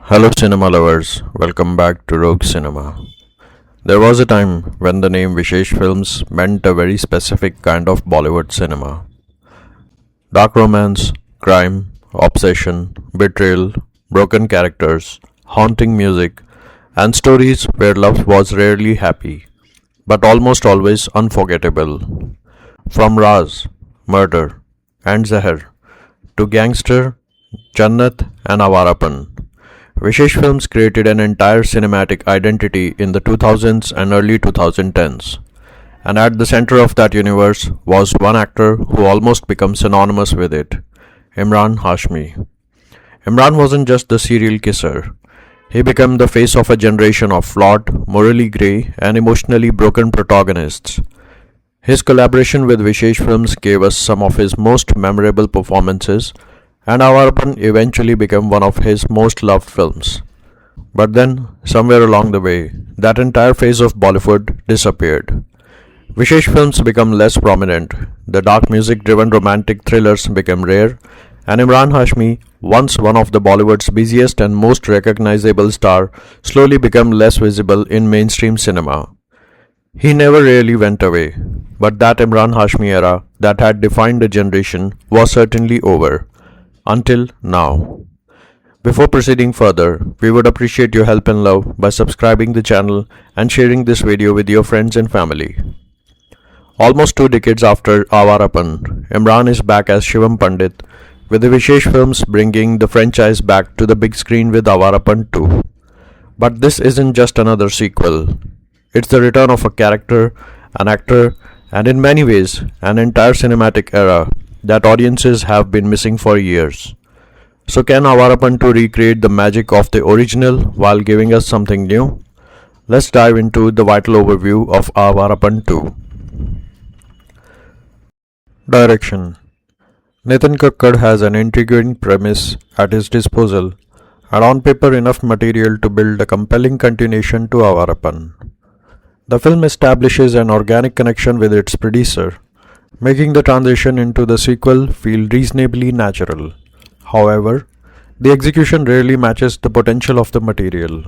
Hello, cinema lovers. Welcome back to Rogue Cinema. There was a time when the name Vishesh Films meant a very specific kind of Bollywood cinema. Dark romance, crime, obsession, betrayal, broken characters, haunting music, and stories where love was rarely happy, but almost always unforgettable. From Raaz, Murder, and Zeher, to Gangster, Jannat and Awarapan. Vishesh Films created an entire cinematic identity in the 2000s and early 2010s, and at the center of that universe was one actor who almost became synonymous with it, Emraan Hashmi. Emraan wasn't just the serial kisser, he became the face of a generation of flawed, morally grey, and emotionally broken protagonists. His collaboration with Vishesh Films gave us some of his most memorable performances, and Awarapan eventually became one of his most loved films. But then, somewhere along the way, that entire phase of Bollywood disappeared. Vishesh films became less prominent, the dark music-driven romantic thrillers became rare, and Emraan Hashmi, once one of the Bollywood's busiest and most recognizable star, slowly became less visible in mainstream cinema. He never really went away, but that Emraan Hashmi era that had defined a generation was certainly over. Until now. Before proceeding further, we would appreciate your help and love by subscribing the channel and sharing this video with your friends and family. Almost 2 decades after Awarapan, Emraan is back as Shivam Pandit, with the Vishesh Films bringing the franchise back to the big screen with Awarapan 2. But this isn't just another sequel. It's the return of a character, an actor, and in many ways, an entire cinematic era that audiences have been missing for years. So can Awarapan 2 recreate the magic of the original while giving us something new? Let's dive into the vital overview of Awarapan 2. Direction. Nitin Kakkar has an intriguing premise at his disposal and on paper enough material to build a compelling continuation to Awarapan. The film establishes an organic connection with its producer, making the transition into the sequel feel reasonably natural. However, the execution rarely matches the potential of the material.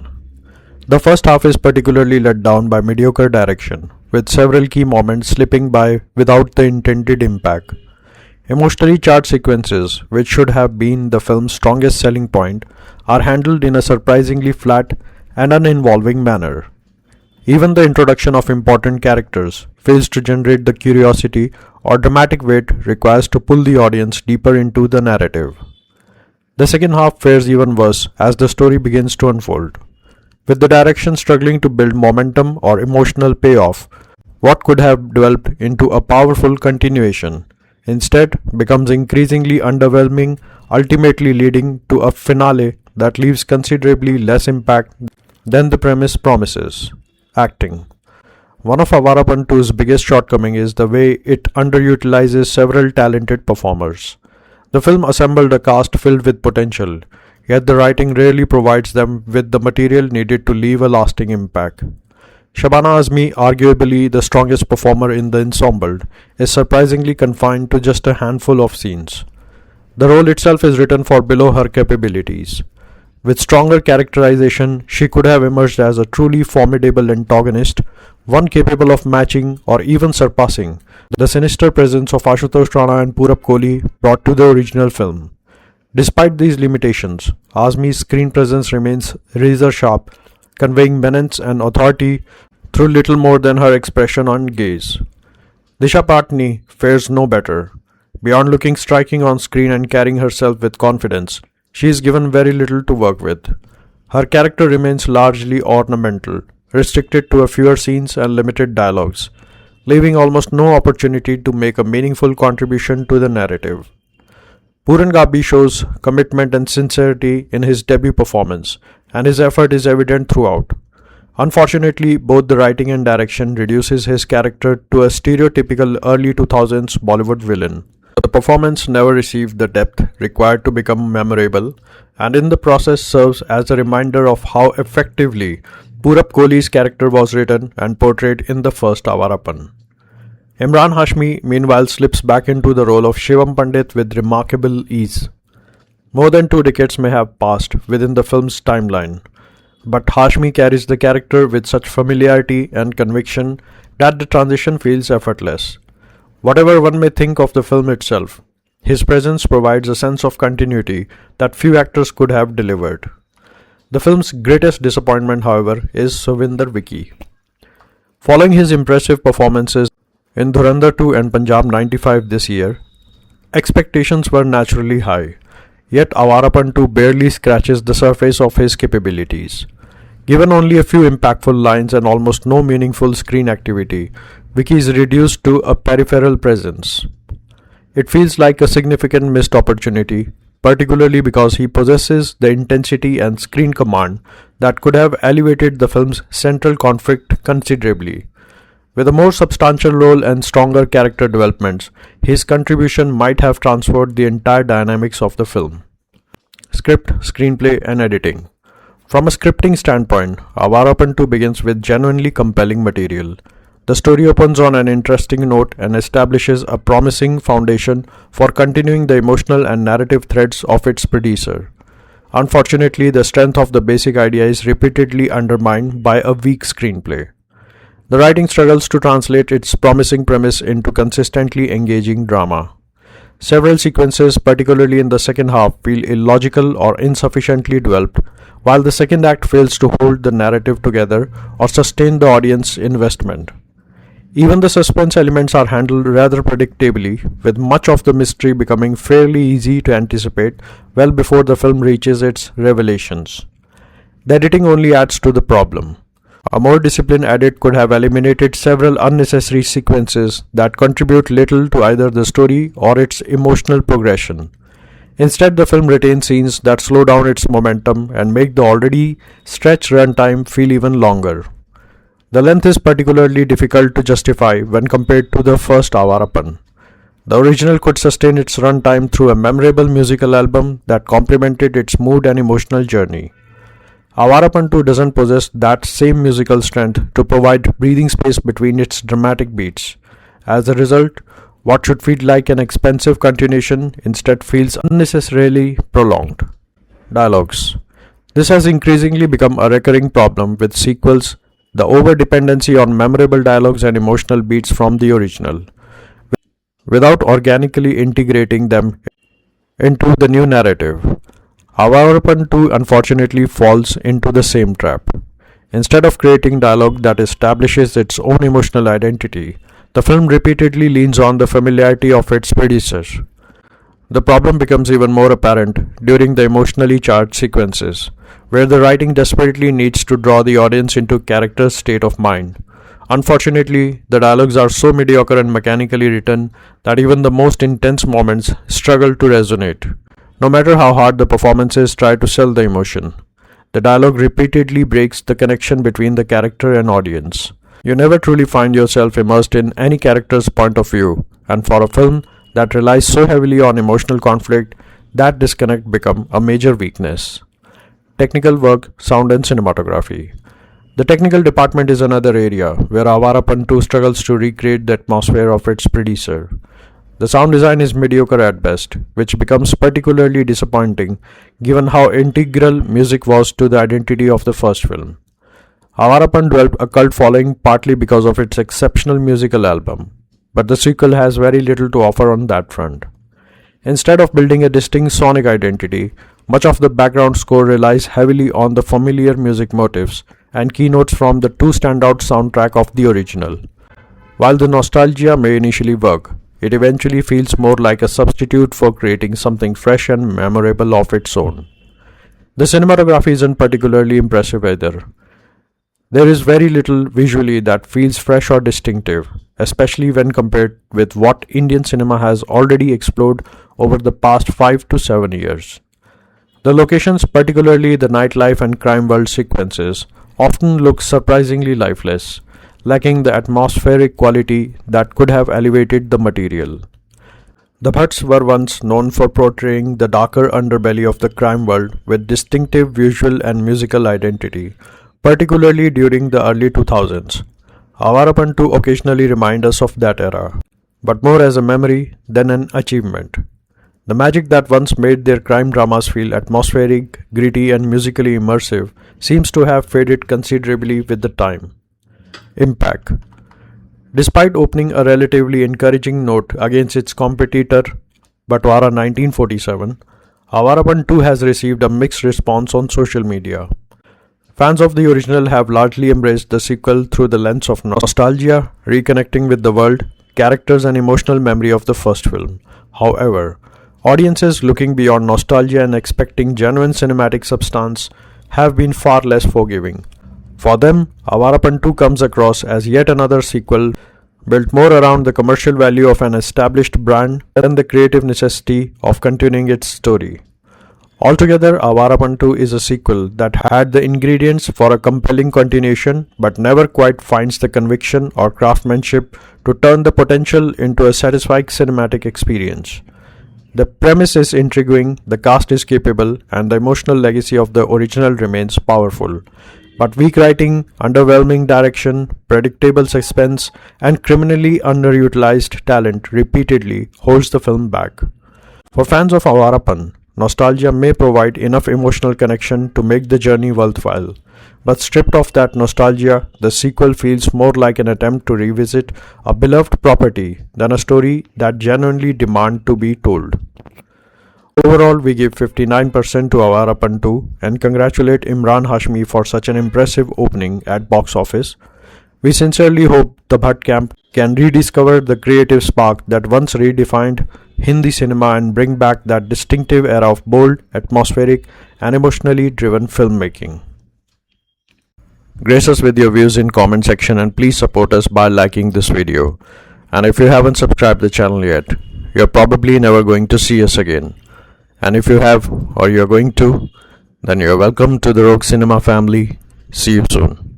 The first half is particularly let down by mediocre direction, with several key moments slipping by without the intended impact. Emotionally charged sequences, which should have been the film's strongest selling point, are handled in a surprisingly flat and uninvolving manner. Even the introduction of important characters fails to generate the curiosity or dramatic weight requires to pull the audience deeper into the narrative. The second half fares even worse as the story begins to unfold. With the direction struggling to build momentum or emotional payoff, what could have developed into a powerful continuation instead becomes increasingly underwhelming, ultimately leading to a finale that leaves considerably less impact than the premise promises. Acting. One of Awarapan 2's biggest shortcomings is the way it underutilizes several talented performers. The film assembled a cast filled with potential, yet the writing rarely provides them with the material needed to leave a lasting impact. Shabana Azmi, arguably the strongest performer in the ensemble, is surprisingly confined to just a handful of scenes. The role itself is written for below her capabilities. With stronger characterization, she could have emerged as a truly formidable antagonist, one capable of matching or even surpassing the sinister presence of Ashutosh Rana and Purab Kohli brought to the original film. Despite these limitations, Azmi's screen presence remains razor sharp, conveying menace and authority through little more than her expression and gaze. Disha Patani fares no better. Beyond looking striking on screen and carrying herself with confidence, she is given very little to work with. Her character remains largely ornamental, restricted to a fewer scenes and limited dialogues, leaving almost no opportunity to make a meaningful contribution to the narrative. Puran Gabbi shows commitment and sincerity in his debut performance, and his effort is evident throughout. Unfortunately, both the writing and direction reduces his character to a stereotypical early 2000s Bollywood villain. The performance never received the depth required to become memorable, and in the process serves as a reminder of how effectively Purab Kohli's character was written and portrayed in the first Awarapan. Emraan Hashmi meanwhile slips back into the role of Shivam Pandit with remarkable ease. More than 2 decades may have passed within the film's timeline, but Hashmi carries the character with such familiarity and conviction that the transition feels effortless. Whatever one may think of the film itself, his presence provides a sense of continuity that few actors could have delivered. The film's greatest disappointment, however, is Suvinder Vicky. Following his impressive performances in Dhurandhar 2 and Punjab 95 this year, expectations were naturally high, yet Awarapan 2 barely scratches the surface of his capabilities. Given only a few impactful lines and almost no meaningful screen activity, Vicky is reduced to a peripheral presence. It feels like a significant missed opportunity, particularly because he possesses the intensity and screen command that could have elevated the film's central conflict considerably. With a more substantial role and stronger character developments, his contribution might have transformed the entire dynamics of the film. Script, screenplay, and editing. From a scripting standpoint, Awarapan 2 begins with genuinely compelling material. The story opens on an interesting note and establishes a promising foundation for continuing the emotional and narrative threads of its producer. Unfortunately, the strength of the basic idea is repeatedly undermined by a weak screenplay. The writing struggles to translate its promising premise into consistently engaging drama. Several sequences, particularly in the second half, feel illogical or insufficiently developed, while the second act fails to hold the narrative together or sustain the audience investment. Even the suspense elements are handled rather predictably, with much of the mystery becoming fairly easy to anticipate well before the film reaches its revelations. The editing only adds to the problem. A more disciplined edit could have eliminated several unnecessary sequences that contribute little to either the story or its emotional progression. Instead, the film retains scenes that slow down its momentum and make the already stretched runtime feel even longer. The length is particularly difficult to justify when compared to the first Awarapan. The original could sustain its runtime through a memorable musical album that complemented its mood and emotional journey. Awarapan 2 doesn't possess that same musical strength to provide breathing space between its dramatic beats. As a result, what should feel like an expensive continuation instead feels unnecessarily prolonged. Dialogues. This has increasingly become a recurring problem with sequels, the over-dependency on memorable dialogues and emotional beats from the original, without organically integrating them into the new narrative. Awarapan 2 unfortunately falls into the same trap. Instead of creating dialogue that establishes its own emotional identity, the film repeatedly leans on the familiarity of its predecessor. The problem becomes even more apparent during the emotionally charged sequences, where the writing desperately needs to draw the audience into characters' state of mind. Unfortunately, the dialogues are so mediocre and mechanically written that even the most intense moments struggle to resonate. No matter how hard the performances try to sell the emotion, the dialogue repeatedly breaks the connection between the character and audience. You never truly find yourself immersed in any character's point of view, and for a film that relies so heavily on emotional conflict, that disconnect becomes a major weakness. Technical work, sound and cinematography. The technical department is another area where Awarapan 2 struggles to recreate the atmosphere of its predecessor. The sound design is mediocre at best, which becomes particularly disappointing given how integral music was to the identity of the first film. Awarapan developed a cult following partly because of its exceptional musical album, but the sequel has very little to offer on that front. Instead of building a distinct sonic identity, much of the background score relies heavily on the familiar music motifs and keynotes from the two standout soundtrack of the original. While the nostalgia may initially work, it eventually feels more like a substitute for creating something fresh and memorable of its own. The cinematography isn't particularly impressive either. There is very little visually that feels fresh or distinctive, especially when compared with what Indian cinema has already explored over the past 5 to 7 years. The locations, particularly the nightlife and crime world sequences, often look surprisingly lifeless, lacking the atmospheric quality that could have elevated the material. The Bhatts were once known for portraying the darker underbelly of the crime world with distinctive visual and musical identity, particularly during the early 2000s. Awarapan 2 occasionally remind us of that era, but more as a memory than an achievement. The magic that once made their crime dramas feel atmospheric, gritty, and musically immersive seems to have faded considerably with the time. Impact. Despite opening a relatively encouraging note against its competitor Batwara 1947, Awarapan 2 has received a mixed response on social media. Fans of the original have largely embraced the sequel through the lens of nostalgia, reconnecting with the world, characters, and emotional memory of the first film. However, audiences looking beyond nostalgia and expecting genuine cinematic substance have been far less forgiving. For them, Awarapan 2 comes across as yet another sequel built more around the commercial value of an established brand than the creative necessity of continuing its story. Altogether, Awarapan 2 is a sequel that had the ingredients for a compelling continuation but never quite finds the conviction or craftsmanship to turn the potential into a satisfying cinematic experience. The premise is intriguing, the cast is capable, and the emotional legacy of the original remains powerful. But weak writing, underwhelming direction, predictable suspense, and criminally underutilized talent repeatedly holds the film back. For fans of Awarapan, nostalgia may provide enough emotional connection to make the journey worthwhile. But stripped of that nostalgia, the sequel feels more like an attempt to revisit a beloved property than a story that genuinely demands to be told. Overall, we give 59% to Awarapan 2 and congratulate Emraan Hashmi for such an impressive opening at box office. We sincerely hope the Bhatt camp can rediscover the creative spark that once redefined Hindi cinema and bring back that distinctive era of bold, atmospheric, and emotionally driven filmmaking. Grace us with your views in comment section and please support us by liking this video. And if you haven't subscribed the channel yet, you're probably never going to see us again. And if you have or you're going to, then you're welcome to the Rogue Cinema family. See you soon.